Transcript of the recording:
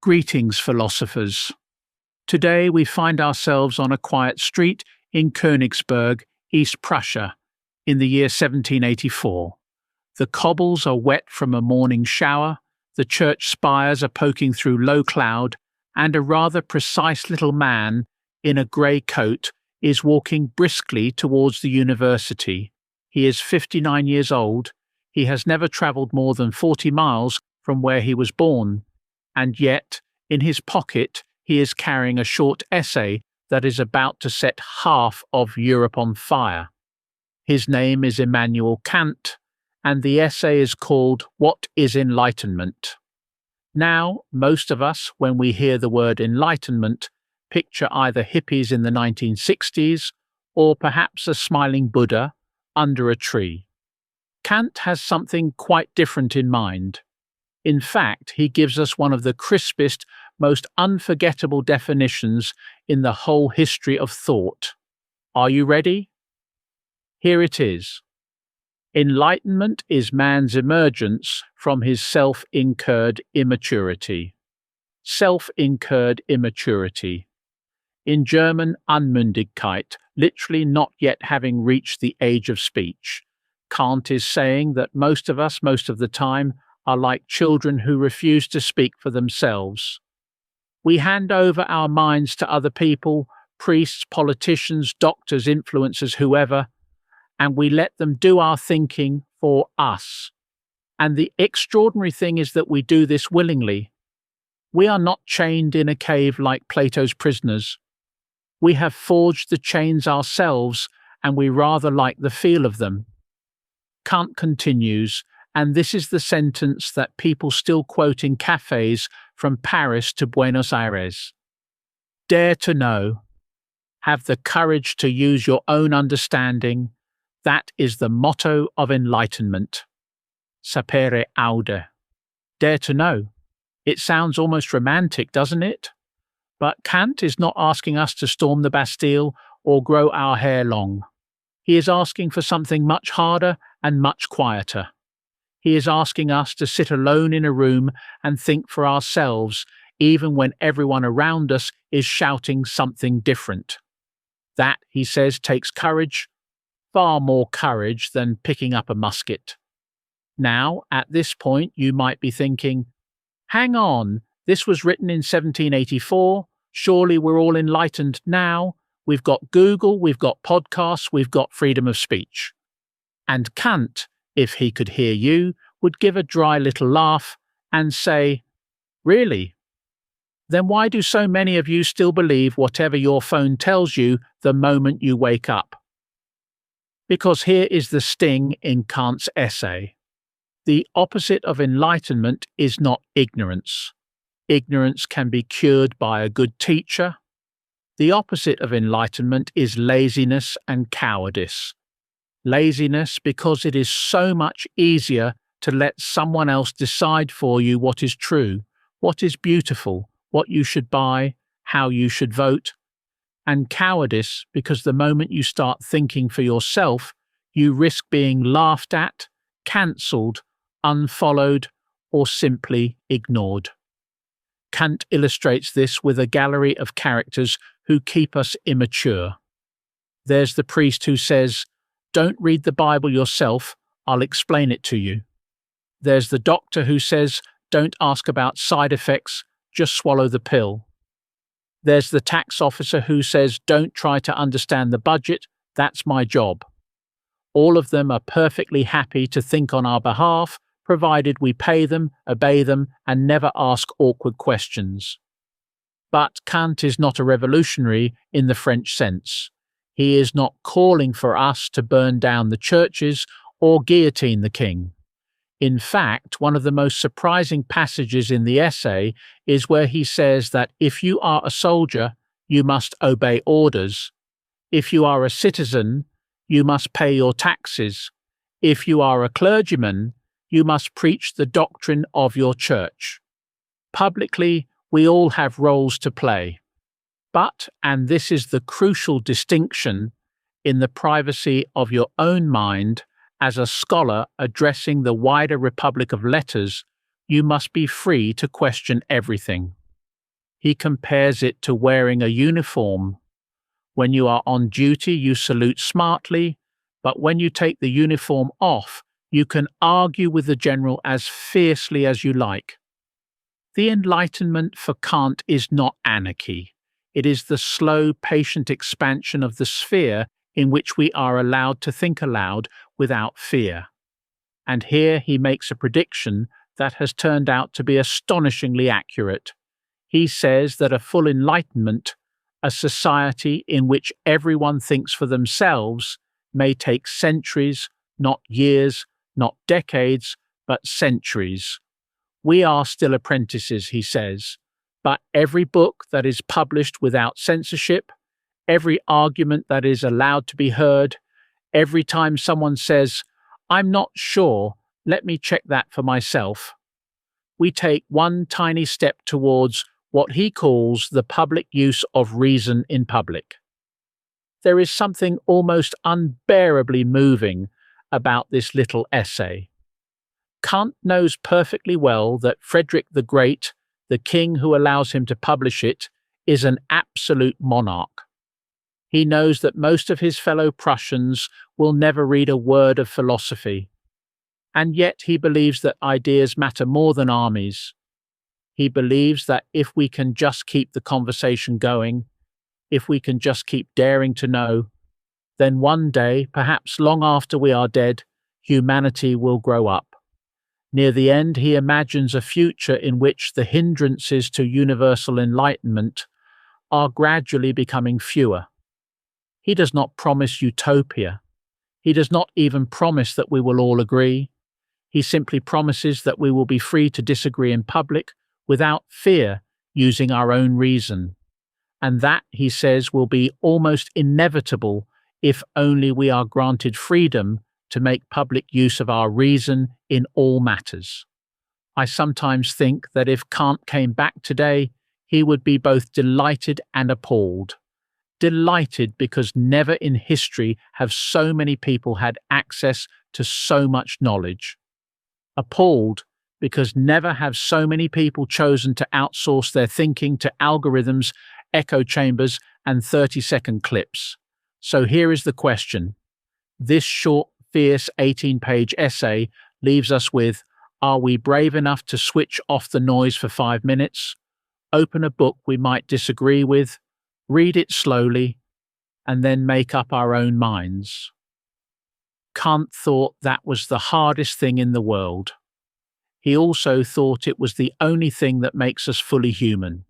Greetings, philosophers. Today we find ourselves on a quiet street in Königsberg, East Prussia, in the year 1784. The cobbles are wet from a morning shower, the church spires are poking through low cloud, and a rather precise little man in a grey coat is walking briskly towards the university. He is 59 years old. He has never travelled more than 40 miles from where he was born, and yet, in his pocket, he is carrying a short essay that is about to set half of Europe on fire. His name is Emmanuel Kant, and the essay is called What is Enlightenment? Now, most of us, when we hear the word enlightenment, picture either hippies in the 1960s or perhaps a smiling Buddha under a tree. Kant has something quite different in mind. In fact, he gives us one of the crispest, most unforgettable definitions in the whole history of thought. Are you ready? Here it is. Enlightenment is man's emergence from his self-incurred immaturity. Self-incurred immaturity. In German, Unmündigkeit, literally not yet having reached the age of speech. Kant is saying that most of us, most of the time, are like children who refuse to speak for themselves. We hand over our minds to other people, priests, politicians, doctors, influencers, whoever, and we let them do our thinking for us. And the extraordinary thing is that we do this willingly. We are not chained in a cave like Plato's prisoners. We have forged the chains ourselves, and we rather like the feel of them. Kant continues, and this is the sentence that people still quote in cafes from Paris to Buenos Aires. Dare to know. Have the courage to use your own understanding. That is the motto of enlightenment. Sapere aude. Dare to know. It sounds almost romantic, doesn't it? But Kant is not asking us to storm the Bastille or grow our hair long. He is asking for something much harder and much quieter. He is asking us to sit alone in a room and think for ourselves, even when everyone around us is shouting something different. That, he says, takes courage, far more courage than picking up a musket. Now, at this point, you might be thinking, hang on, this was written in 1784, surely we're all enlightened now, we've got Google, we've got podcasts, we've got freedom of speech. And Kant, if he could hear you, would give a dry little laugh and say, really? Then why do so many of you still believe whatever your phone tells you the moment you wake up? Because here is the sting in Kant's essay. The opposite of enlightenment is not ignorance. Ignorance can be cured by a good teacher. The opposite of enlightenment is laziness and cowardice. Laziness because it is so much easier to let someone else decide for you what is true, what is beautiful, what you should buy, how you should vote. And cowardice because the moment you start thinking for yourself, you risk being laughed at, cancelled, unfollowed, or simply ignored. Kant illustrates this with a gallery of characters who keep us immature. There's the priest who says, "Don't read the Bible yourself, I'll explain it to you." There's the doctor who says, "Don't ask about side effects, just swallow the pill." There's the tax officer who says, "Don't try to understand the budget, that's my job." All of them are perfectly happy to think on our behalf, provided we pay them, obey them, and never ask awkward questions. But Kant is not a revolutionary in the French sense. He is not calling for us to burn down the churches or guillotine the king. In fact, one of the most surprising passages in the essay is where he says that if you are a soldier, you must obey orders. If you are a citizen, you must pay your taxes. If you are a clergyman, you must preach the doctrine of your church. Publicly, we all have roles to play. But, and this is the crucial distinction, in the privacy of your own mind, as a scholar addressing the wider republic of letters, you must be free to question everything. He compares it to wearing a uniform. When you are on duty, you salute smartly, but when you take the uniform off, you can argue with the general as fiercely as you like. The Enlightenment for Kant is not anarchy. It is the slow, patient expansion of the sphere in which we are allowed to think aloud without fear. And here he makes a prediction that has turned out to be astonishingly accurate. He says that a full enlightenment, a society in which everyone thinks for themselves, may take centuries, not years, not decades, but centuries. We are still apprentices, he says, but every book that is published without censorship, every argument that is allowed to be heard, every time someone says, "I'm not sure, let me check that for myself," we take one tiny step towards what he calls the public use of reason in public. There is something almost unbearably moving about this little essay. Kant knows perfectly well that Frederick the Great, the king who allows him to publish it, is an absolute monarch. He knows that most of his fellow Prussians will never read a word of philosophy, and yet he believes that ideas matter more than armies. He believes that if we can just keep the conversation going, if we can just keep daring to know, then one day, perhaps long after we are dead, humanity will grow up. Near the end, he imagines a future in which the hindrances to universal enlightenment are gradually becoming fewer. He does not promise utopia. He does not even promise that we will all agree. He simply promises that we will be free to disagree in public without fear, using our own reason. And that, he says, will be almost inevitable if only we are granted freedom to make public use of our reason in all matters. I sometimes think that if Kant came back today, he would be both delighted and appalled. Delighted because never in history have so many people had access to so much knowledge. Appalled because never have so many people chosen to outsource their thinking to algorithms, echo chambers, and 30-second clips. So here is the question. This short, fierce 18-page essay leaves us with, are we brave enough to switch off the noise for 5 minutes, open a book we might disagree with, read it slowly, and then make up our own minds? Kant thought that was the hardest thing in the world. He also thought it was the only thing that makes us fully human.